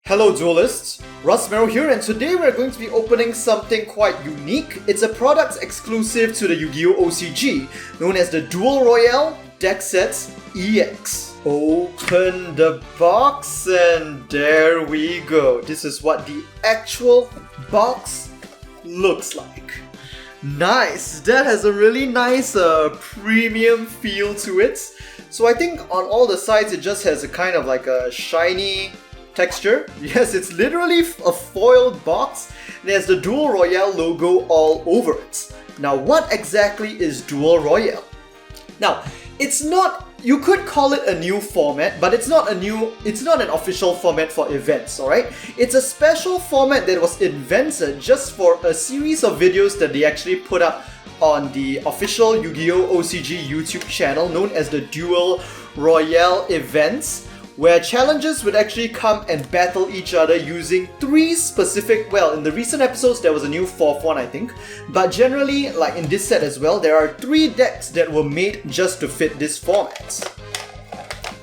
Hello duelists, Russ Merrill here, and today we're going to be opening something quite unique. It's a product exclusive to the Yugioh OCG, known as the Duel Royale Deck Sets EX. Open the box and there we go. This is what the actual box looks like. Nice! That has a really nice premium feel to it. So I think on all the sides it just has a kind of like a shiny texture. Yes, it's literally a foiled box. It has the Duel Royale logo all over it. Now what exactly is Duel Royale? Now, it's not, you could call it a new format, but it's not an official format for events, alright? It's a special format that was invented just for a series of videos that they actually put up on the official Yugioh OCG YouTube channel known as the Duel Royale events, where challengers would actually come and battle each other using three specific, well, in the recent episodes there was a new fourth one I think, but generally, like in this set as well, there are three decks that were made just to fit this format.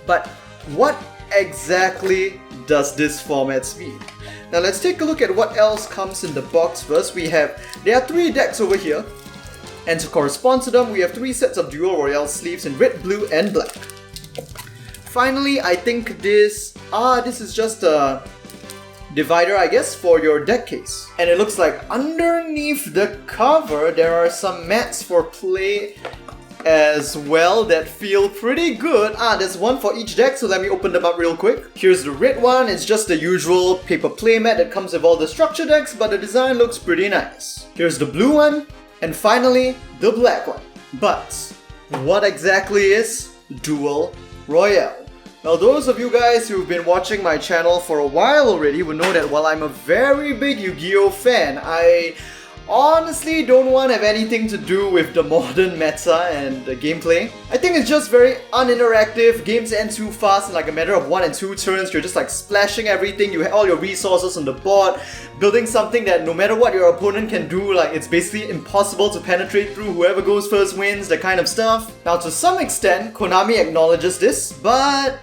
But what exactly does this format mean? Now let's take a look at what else comes in the box first. There are three decks over here, and to correspond to them, we have three sets of Duel Royale sleeves in red, blue, and black. Finally, I think this is just a divider, I guess, for your deck case. And it looks like underneath the cover, there are some mats for play as well that feel pretty good. There's one for each deck, so let me open them up real quick. Here's the red one. It's just the usual paper playmat that comes with all the structure decks, but the design looks pretty nice. Here's the blue one, and finally, the black one. But what exactly is Duel Royale? Now those of you guys who've been watching my channel for a while already will know that while I'm a very big Yu-Gi-Oh fan, I honestly don't want to have anything to do with the modern meta and the gameplay. I think it's just very uninteractive, games end too fast in like a matter of 1 and 2 turns, you're just like splashing everything, you have all your resources on the board, building something that no matter what your opponent can do, like it's basically impossible to penetrate through, whoever goes first wins, that kind of stuff. Now to some extent, Konami acknowledges this, but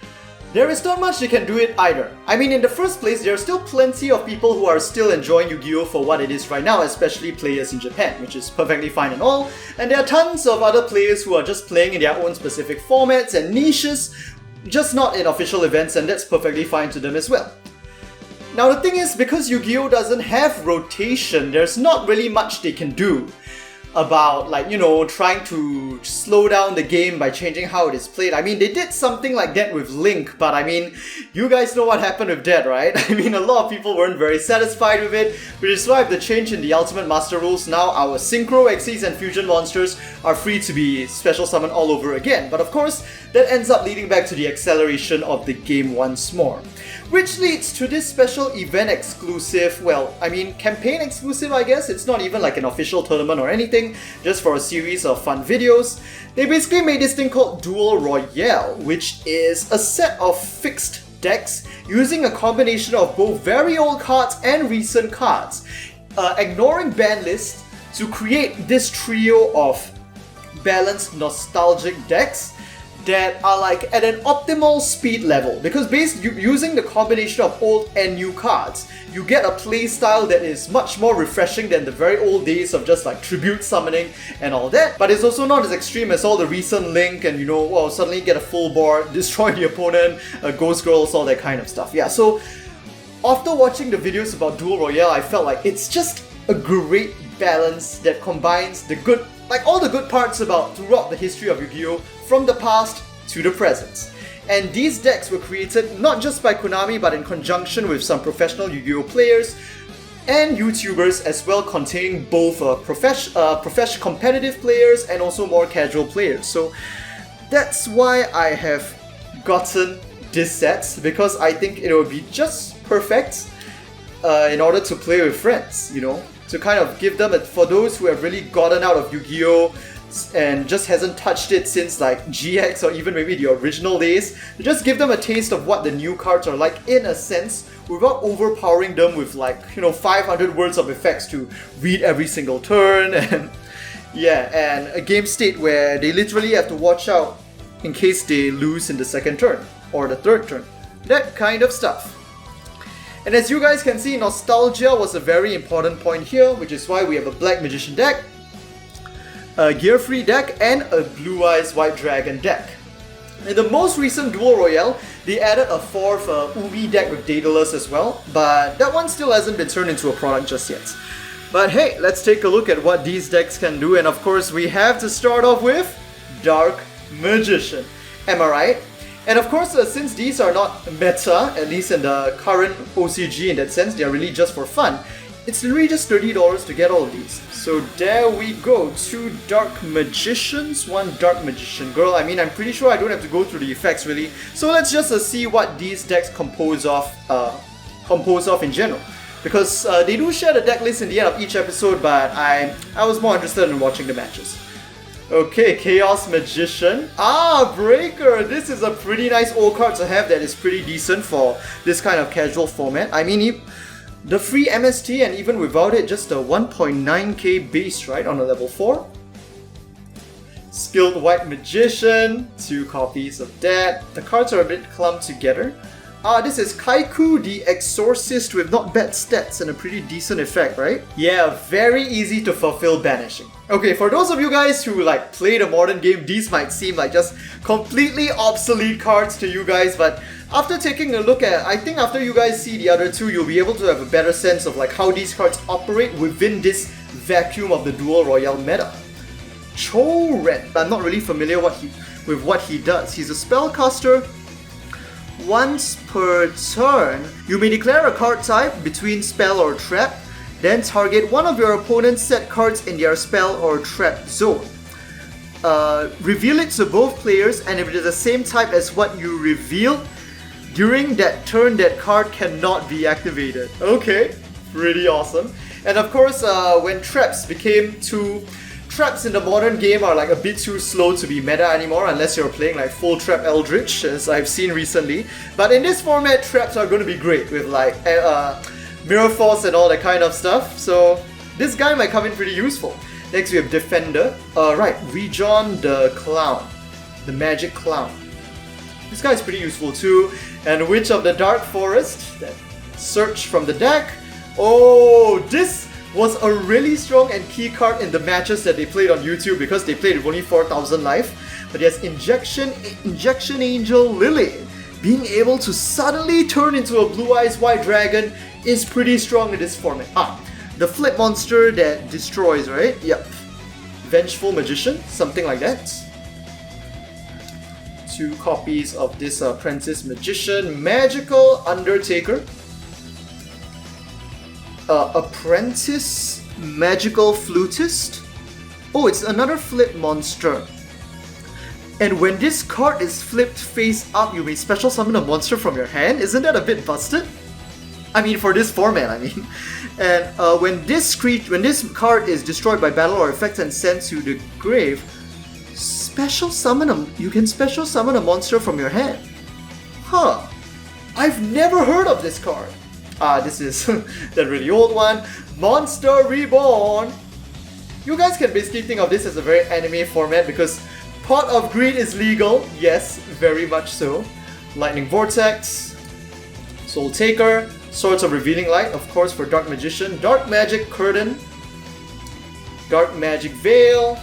there is not much they can do it either. I mean, in the first place, there are still plenty of people who are still enjoying Yu-Gi-Oh! For what it is right now, especially players in Japan, which is perfectly fine and all. And there are tons of other players who are just playing in their own specific formats and niches, just not in official events, and that's perfectly fine to them as well. Now the thing is, because Yu-Gi-Oh! Doesn't have rotation, there's not really much they can do about, like, you know, trying to slow down the game by changing how it is played. I mean, they did something like that with Link, but I mean, you guys know what happened with that, right? I mean, a lot of people weren't very satisfied with it, which is why with the change in the Ultimate Master rules, now our Synchro, Xyz, and Fusion monsters are free to be special summoned all over again. But of course, that ends up leading back to the acceleration of the game once more. Which leads to this special event exclusive, well, I mean, campaign exclusive I guess, it's not even like an official tournament or anything, just for a series of fun videos. They basically made this thing called Duel Royale, which is a set of fixed decks using a combination of both very old cards and recent cards, ignoring ban lists to create this trio of balanced nostalgic decks that are like at an optimal speed level, because using the combination of old and new cards, you get a playstyle that is much more refreshing than the very old days of just like tribute summoning and all that, but it's also not as extreme as all the recent Link and, you know, well, suddenly get a full board, destroy the opponent, ghost girls, all that kind of stuff. Yeah, so after watching the videos about Duel Royale, I felt like it's just a great balance that combines the good, like all the good parts about throughout the history of Yu-Gi-Oh! From the past to the present. And these decks were created not just by Konami, but in conjunction with some professional Yu-Gi-Oh! Players and YouTubers as well, containing both competitive players and also more casual players. So that's why I have gotten this set, because I think it will be just perfect in order to play with friends, you know, to kind of give them, for those who have really gotten out of Yu-Gi-Oh! And just hasn't touched it since like GX or even maybe the original days, to just give them a taste of what the new cards are like in a sense, without overpowering them with like, you know, 500 words of effects to read every single turn, and yeah, and a game state where they literally have to watch out in case they lose in the second turn or the third turn, that kind of stuff. And as you guys can see, nostalgia was a very important point here, which is why we have a Black Magician deck, a Gearfried deck, and a Blue Eyes White Dragon deck. In the most recent Duel Royale, they added a 4th Ubi deck with Daedalus as well, but that one still hasn't been turned into a product just yet. But hey, let's take a look at what these decks can do, and of course we have to start off with Dark Magician. Am I right? And of course, since these are not meta, at least in the current OCG in that sense, they are really just for fun, it's literally just $30 to get all of these. So there we go, 2 Dark Magicians, 1 Dark Magician Girl. I mean, I'm pretty sure I don't have to go through the effects really. So let's just see what these decks compose of in general. Because they do share the deck list in the end of each episode, but I was more interested in watching the matches. Okay, Chaos Magician. Breaker! This is a pretty nice old card to have that is pretty decent for this kind of casual format. I mean, the free MST, and even without it, just a 1.9k base, right, on a level 4. Skilled White Magician, 2 copies of that. The cards are a bit clumped together. This is Kaiku the Exorcist with not bad stats and a pretty decent effect, right? Yeah, very easy to fulfill banishing. Okay, for those of you guys who like play the modern game, these might seem like just completely obsolete cards to you guys, but after taking a look at, I think after you guys see the other two, you'll be able to have a better sense of like how these cards operate within this vacuum of the Duel Royale meta. Choren. I'm not really familiar with what he does. He's a spellcaster. Once per turn, you may declare a card type between spell or trap, then target one of your opponent's set cards in their spell or trap zone. Reveal it to both players, and if it is the same type as what you revealed, during that turn that card cannot be activated. Okay, pretty awesome. And of course, when traps became too... Traps in the modern game are like a bit too slow to be meta anymore unless you're playing like full trap Eldritch, as I've seen recently. But in this format, traps are going to be great with like Mirror Force and all that kind of stuff. So this guy might come in pretty useful. Next we have Defender. Right, Rejon the Clown. The Magic Clown. This guy is pretty useful too. And Witch of the Dark Forest. That search from the deck. Oh, this was a really strong and key card in the matches that they played on YouTube because they played with only 4,000 life. But yes, Injection Angel Lily. Being able to suddenly turn into a Blue Eyes White Dragon is pretty strong in this format. The flip monster that destroys, right? Yep. Vengeful Magician, something like that. 2 copies of this Apprentice Magician. Magical Undertaker. Apprentice Magical Flutist. Oh, it's another flip monster. And when this card is flipped face up, you may special summon a monster from your hand. Isn't that a bit busted? I mean, for this format, I mean. And when this card is destroyed by battle or effect and sent to the grave, you can special summon a monster from your hand. Huh. I've never heard of this card. This is that really old one. Monster Reborn. You guys can basically think of this as a very anime format because Pot of Greed is legal. Yes, very much so. Lightning Vortex. Soul Taker. Swords of Revealing Light, of course, for Dark Magician. Dark Magic Curtain. Dark Magic Veil.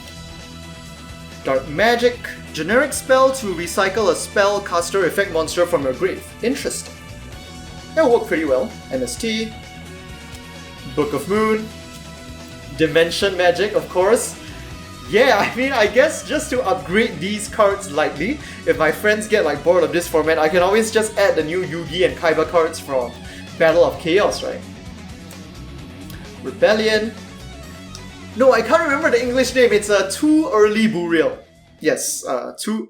Dark Magic. Generic spell to recycle a spell caster effect monster from your grave. Interesting. That'll work pretty well. MST. Book of Moon. Dimension Magic, of course. Yeah, I mean, I guess just to upgrade these cards lightly, if my friends get like bored of this format, I can always just add the new Yugi and Kaiba cards from Battle of Chaos, right? Rebellion. No, I can't remember the English name. It's a Too Early Burial. Yes, too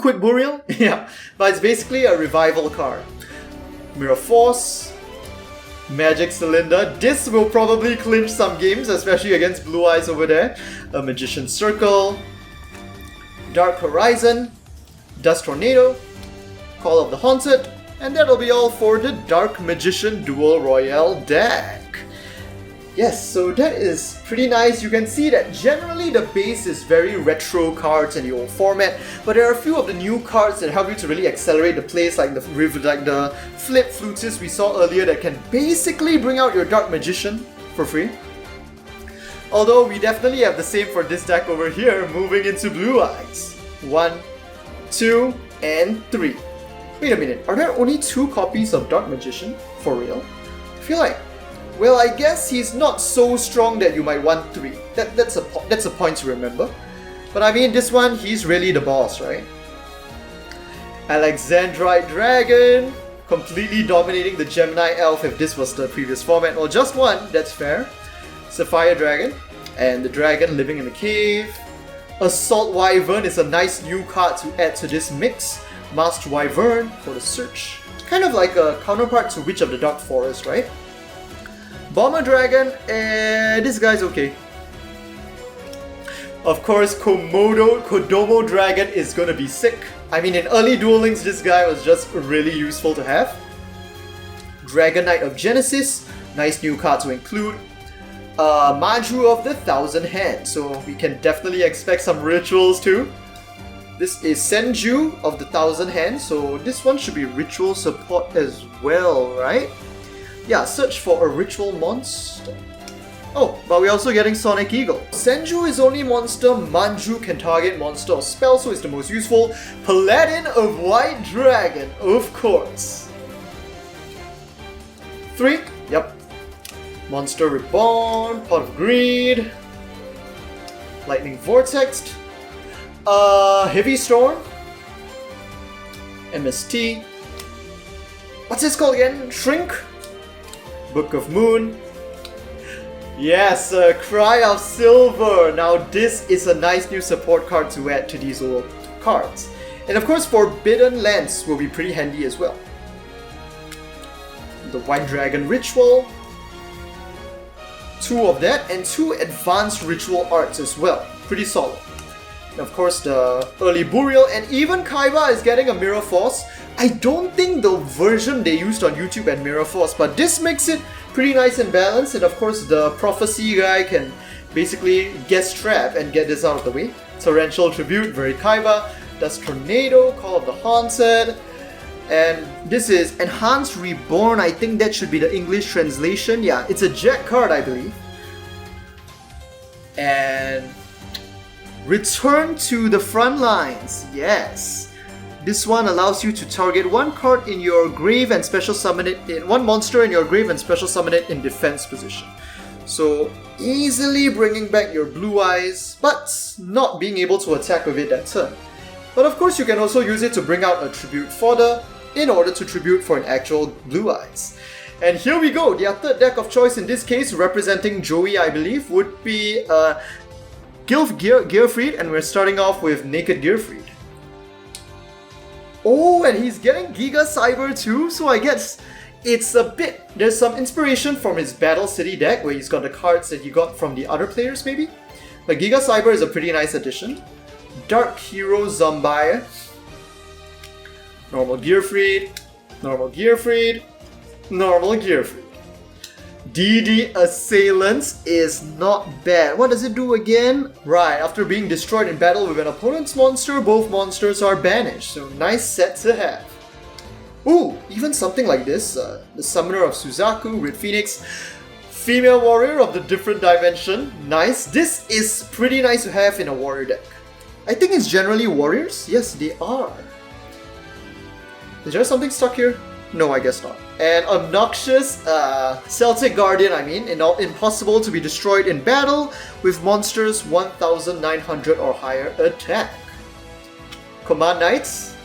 quick Burial? Yeah, but it's basically a revival card. Mirror Force. Magic Cylinder. This will probably clinch some games, especially against Blue Eyes over there. A Magician's Circle. Dark Horizon. Dust Tornado. Call of the Haunted. And that'll be all for the Dark Magician Duel Royale deck. Yes, so that is pretty nice. You can see that generally the base is very retro cards in the old format, but there are a few of the new cards that help you to really accelerate the plays, like the flip flutist we saw earlier that can basically bring out your Dark Magician for free. Although we definitely have the same for this deck over here, moving into Blue Eyes. 1, 2, and 3. Wait a minute, are there only 2 copies of Dark Magician? For real? I feel like, well, I guess he's not so strong that you might want 3. That's a point to remember. But I mean, this one, he's really the boss, right? Alexandrite Dragon, completely dominating the Gemini Elf if this was the previous format. Well, just one, that's fair. Sapphire Dragon, and the dragon living in the cave. Assault Wyvern is a nice new card to add to this mix. Masked Wyvern for the search. Kind of like a counterpart to Witch of the Dark Forest, right? Bomber Dragon, this guy's okay. Of course, Kodomo Dragon is gonna be sick. I mean, in early Duel Links, this guy was just really useful to have. Dragon Knight of Genesis, nice new card to include. Maju of the Thousand Hands, so we can definitely expect some rituals too. This is Senju of the Thousand Hands, so this one should be ritual support as well, right? Yeah, search for a ritual monster. Oh, but we're also getting Sonic Eagle. Senju is only monster, Manju can target monster or spell, so it's the most useful. Paladin of White Dragon, of course. 3, yep. Monster Reborn, Pot of Greed, Lightning Vortex, Heavy Storm, MST, what's this called again? Shrink, Book of Moon, yes, Cry of Silver. Now this is a nice new support card to add to these old cards. And of course Forbidden Lands will be pretty handy as well. The White Dragon Ritual, 2 of that, and 2 advanced ritual arts as well. Pretty solid. And of course the early Burial, and even Kaiba is getting a Mirror Force. I don't think the version they used on YouTube had Mirror Force, but this makes it pretty nice and balanced. And of course the Prophecy guy can basically guess trap and get this out of the way. Torrential Tribute, very Kaiba. Dust Tornado, Call of the Haunted. And this is Enhanced Reborn, I think that should be the English translation. Yeah, it's a Jack card, I believe. And Return to the Front Lines, yes. This one allows you to target 1 card in your grave and special summon it in 1 monster in your grave and special summon it in defense position. So easily bringing back your Blue Eyes, but not being able to attack with it that turn. But of course you can also use it to bring out a Tribute Fodder in order to tribute for an actual Blue Eyes. And here we go, their third deck of choice in this case, representing Joey I believe, would be Gearfried, and we're starting off with Naked Gearfried. Oh, and he's getting Giga Cyber too, so I guess it's a bit, there's some inspiration from his Battle City deck where he's got the cards that he got from the other players maybe. But Giga Cyber is a pretty nice addition. Dark Hero Zombie, Normal Gearfried, Normal Gearfried, Normal Gearfried. DD Assailants is not bad. What does it do again? Right, after being destroyed in battle with an opponent's monster, both monsters are banished. So nice set to have. Ooh, even something like this. The Summoner of Suzaku, Red Phoenix, Female Warrior of the Different Dimension. Nice. This is pretty nice to have in a warrior deck. I think it's generally warriors. Yes, they are. Is there something stuck here? No, I guess not. And Obnoxious Celtic Guardian, impossible to be destroyed in battle with monsters 1900 or higher attack. Command Knights.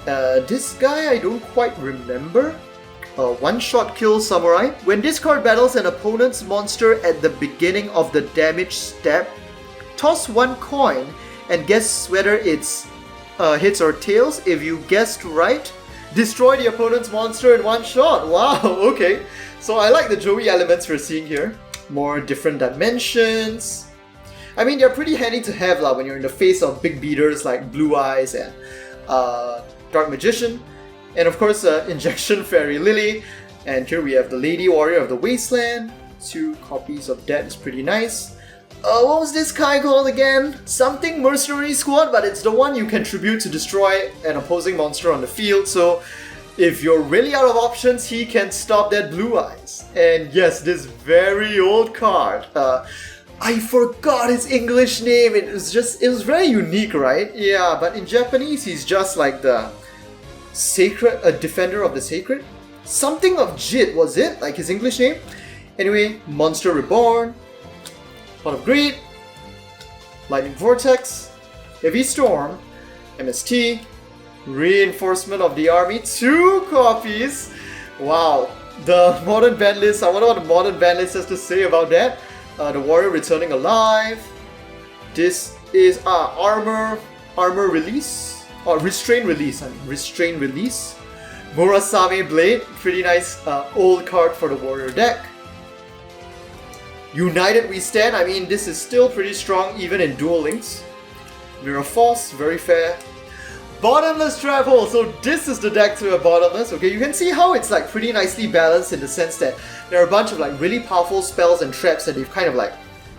This guy I don't quite remember. One-shot kill Samurai. When this card battles an opponent's monster at the beginning of the damage step, toss 1 coin and guess whether it's hits or tails. If you guessed right, destroy the opponent's monster in 1 shot. Wow, okay. So I like the Joey elements we're seeing here. More different dimensions. I mean, they're pretty handy to have when you're in the face of big beaters like Blue Eyes and Dark Magician. And of course, Injection Fairy Lily. And here we have the Lady Warrior of the Wasteland. 2 copies of that is pretty nice. What was this guy called again? Something Mercenary Squad, but it's the one you contribute to destroy an opposing monster on the field, so if you're really out of options, he can stop that Blue Eyes. And yes, this very old card. I forgot his English name. It was very unique, right? Yeah, but in Japanese, he's just like the sacred, a defender of the sacred? Something of Jit, was it? Like his English name? Anyway, Monster Reborn, Pot of Greed, Lightning Vortex, Heavy Storm, MST, Reinforcement of the Army, 2 copies! Wow, the modern ban list, I wonder what the modern ban list has to say about that. The Warrior Returning Alive. This is Armor Release, or Restrain Release, Restrain Release. Murasame Blade, pretty nice old card for the Warrior deck. United We Stand, I mean this is still pretty strong even in Duel Links. Mirror Force, very fair. Bottomless Travel, so this is the deck to a Bottomless. Okay, you can see how it's like pretty nicely balanced in the sense that there are a bunch of like really powerful spells and traps that they've kind of like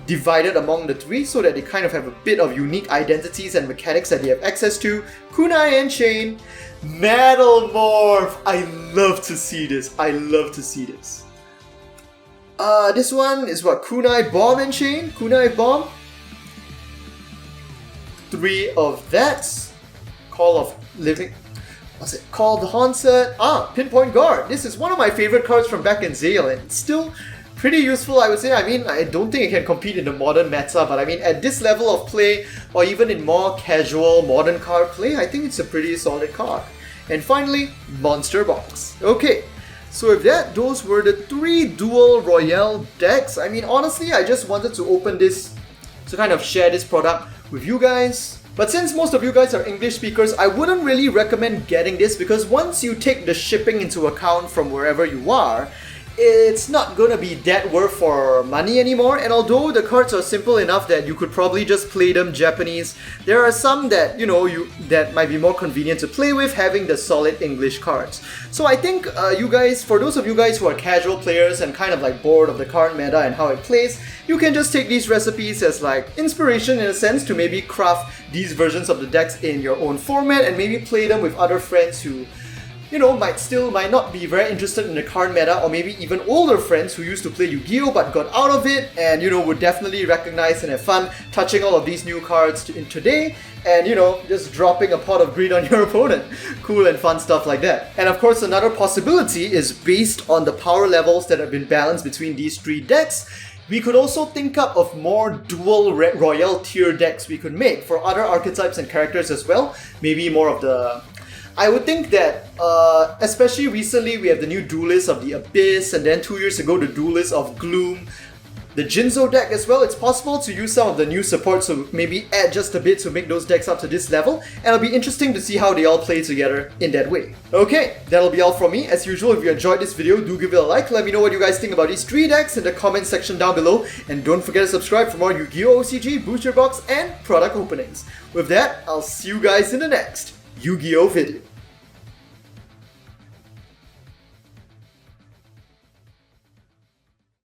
divided among the 3 so that they kind of have a bit of unique identities and mechanics that they have access to. Kunai and Chain, Metal Morph, I love to see this, I love to see this. This one is what, Kunai Bomb and Chain? Kunai Bomb? 3 of that. Call of Living, what's it called? Haunted, Pinpoint Guard. This is one of my favorite cards from back in Zale and it's still pretty useful, I would say. I mean, I don't think it can compete in the modern meta, but I mean at this level of play or even in more casual modern card play, I think it's a pretty solid card. And finally, Monster Box. Okay, so with that, those were the 3 Duel Royale decks. I mean, honestly, I just wanted to open this to kind of share this product with you guys. But since most of you guys are English speakers, I wouldn't really recommend getting this because once you take the shipping into account from wherever you are, it's not gonna be that worth for money anymore. And although the cards are simple enough that you could probably just play them Japanese, there are some that, you know, that might be more convenient to play with having the solid English cards. So I think you guys, for those of you guys who are casual players and kind of like bored of the card meta and how it plays, you can just take these recipes as like inspiration in a sense to maybe craft these versions of the decks in your own format and maybe play them with other friends who, you know, might not be very interested in the card meta, or maybe even older friends who used to play Yu-Gi-Oh but got out of it and, you know, would definitely recognize and have fun touching all of these new cards in today and, you know, just dropping a Pot of Greed on your opponent. Cool and fun stuff like that. And of course, another possibility is based on the power levels that have been balanced between these 3 decks. We could also think up of more Duel Royale tier decks we could make for other archetypes and characters as well. Maybe more of the... I would think that, especially recently, we have the new Duelist of the Abyss, and then 2 years ago, the Duelist of Gloom. The Jinzo deck as well, it's possible to use some of the new support, so maybe add just a bit to make those decks up to this level, and it'll be interesting to see how they all play together in that way. Okay, that'll be all from me. As usual, if you enjoyed this video, do give it a like, let me know what you guys think about these 3 decks in the comment section down below, and don't forget to subscribe for more Yu-Gi-Oh! OCG, booster box, and product openings. With that, I'll see you guys in the next Yu-Gi-Oh! Video.